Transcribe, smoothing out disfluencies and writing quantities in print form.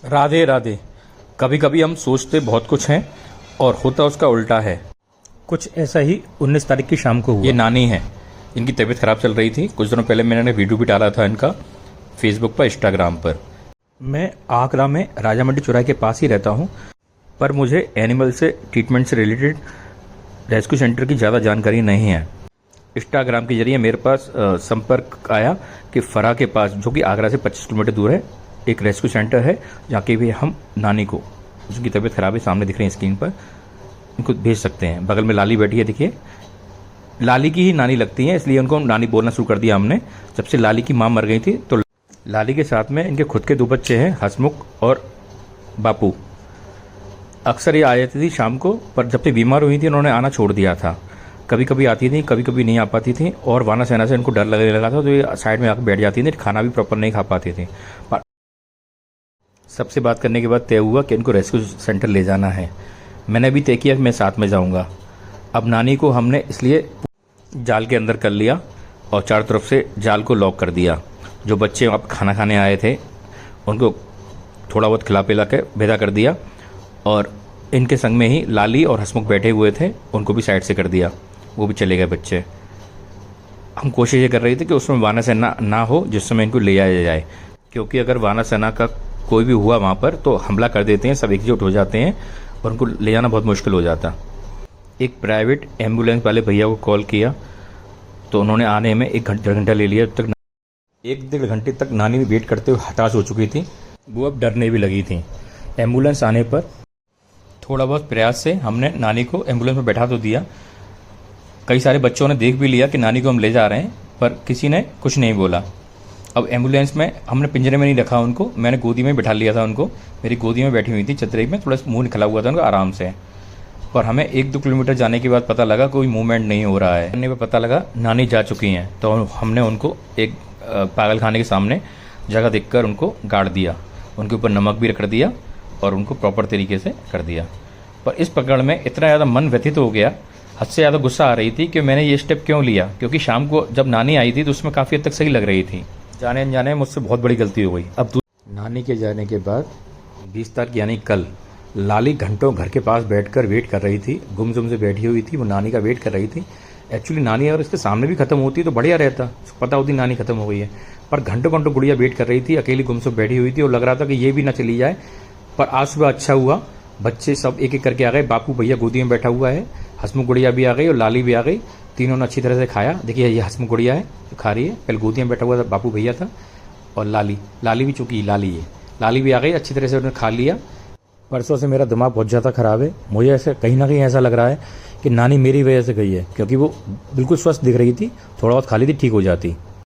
राधे राधे। कभी कभी हम सोचते बहुत कुछ हैं और होता उसका उल्टा है। कुछ ऐसा ही 19 तारीख की शाम को हुआ। ये नानी है, इनकी तबीयत खराब चल रही थी। कुछ दिनों पहले मैंने वीडियो भी डाला था इनका फेसबुक पर, इंस्टाग्राम पर। मैं आगरा में राजा मंडी चौराहे के पास ही रहता हूँ, पर मुझे एनिमल से ट्रीटमेंट से रिलेटेड रेस्क्यू सेंटर की ज़्यादा जानकारी नहीं है। इंस्टाग्राम के जरिए मेरे पास संपर्क आया कि फरा के पास, जो कि आगरा से 25 किलोमीटर दूर है, एक रेस्क्यू सेंटर है जहाँ के भी हम नानी को, जिनकी तबीयत खराब है, सामने दिख रही है स्क्रीन पर, इनको भेज सकते हैं। बगल में लाली बैठी है, देखिए लाली की ही नानी लगती है, इसलिए उनको नानी बोलना शुरू कर दिया हमने। जब से लाली की माँ मर गई थी तो लाली के साथ में इनके खुद के 2 बच्चे हैं, हसमुख और बापू। अक्सर ये आ जाती थी शाम को, पर जब से बीमार हुई थी उन्होंने आना छोड़ दिया था। कभी कभी आती थी, कभी कभी नहीं आ पाती थी, और वाना सेना से इनको डर लगने लगा था तो ये साइड में आकर बैठ जाती थी, खाना भी प्रॉपर नहीं खा पाती थी। पर सबसे बात करने के बाद तय हुआ कि इनको रेस्क्यू सेंटर ले जाना है। मैंने भी तय किया कि मैं साथ में जाऊंगा। अब नानी को हमने इसलिए जाल के अंदर कर लिया और चारों तरफ से जाल को लॉक कर दिया। जो बच्चे अब खाना खाने आए थे उनको थोड़ा बहुत खिला पिला के विदा कर दिया, और इनके संग में ही लाली और हसमुख बैठे हुए थे, उनको भी साइड से कर दिया, वो भी चले गए बच्चे। हम कोशिश ये कर रहे थे कि उसमें वाना सेना ना हो जिस समय इनको ले जाया जाए, क्योंकि अगर वाना सेना का कोई भी हुआ वहाँ पर तो हमला कर देते हैं, सब एकजुट हो जाते हैं और उनको ले जाना बहुत मुश्किल हो जाता। एक प्राइवेट एम्बुलेंस वाले भैया को कॉल किया तो उन्होंने आने में 1-1.5 घंटा ले लिया। तक 1-1.5 घंटे तक नानी वेट करते हुए हताश हो चुकी थी, वो अब डरने भी लगी थी। एम्बुलेंस आने पर थोड़ा बहुत प्रयास से हमने नानी को एम्बुलेंस में बैठा तो दिया। कई सारे बच्चों ने देख भी लिया कि नानी को हम ले जा रहे हैं, पर किसी ने कुछ नहीं बोला। अब एम्बुलेंस में हमने पिंजरे में नहीं रखा उनको, मैंने गोदी में बिठा लिया था उनको। मेरी गोदी में बैठी हुई थी चतरे में, थोड़ा मुंह निकला हुआ था उनका आराम से। पर हमें 1-2 किलोमीटर जाने के बाद पता लगा कोई मूवमेंट नहीं हो रहा है। करने पर पता लगा नानी जा चुकी हैं, तो हमने उनको एक पागल खाने के सामने जगह देखकर उनको गाड़ दिया, उनके ऊपर नमक भी रख दिया और उनको प्रॉपर तरीके से कर दिया। पर इस पकड़ में इतना ज़्यादा मन व्यथित हो गया, हद से ज़्यादा गुस्सा आ रही थी कि मैंने ये स्टेप क्यों लिया, क्योंकि शाम को जब नानी आई थी तो उसमें काफ़ी हद तक सही लग रही थी। जाने अनजाने मुझसे बहुत बड़ी गलती हो गई। अब नानी के जाने के बाद 20 तारीख यानी कल, लाली घंटों घर के पास बैठकर वेट कर रही थी, गुमसुम से बैठी हुई थी, वो नानी का वेट कर रही थी। एक्चुअली नानी अगर इसके सामने भी खत्म होती तो बढ़िया रहता, पता होती नानी खत्म हो गई है, पर घंटों घंटों गुड़िया वेट कर रही थी, अकेली गुमसुम बैठी हुई थी, और लग रहा था कि ये भी ना चली जाए। पर आज सुबह अच्छा हुआ, बच्चे सब एक एक करके आ गए। बापू भैया गोदी में बैठा हुआ है, हसमुख गुड़िया भी आ गई और लाली भी आ गई। तीनों ने अच्छी तरह से खाया। देखिए ये हसमुख गुड़िया है जो खा रही है, पहले गोदी में बैठा हुआ था बापू भैया था, और लाली भी, चूंकि लाली भी आ गई, अच्छी तरह से उन्होंने खा लिया। परसों से मेरा दिमाग बहुत ज़्यादा ख़राब है। मुझे ऐसे कहीं ना कहीं ऐसा लग रहा है कि नानी मेरी वजह से गई है, क्योंकि वो बिल्कुल स्वस्थ दिख रही थी, थोड़ा बहुत खा ली थी, ठीक हो जाती।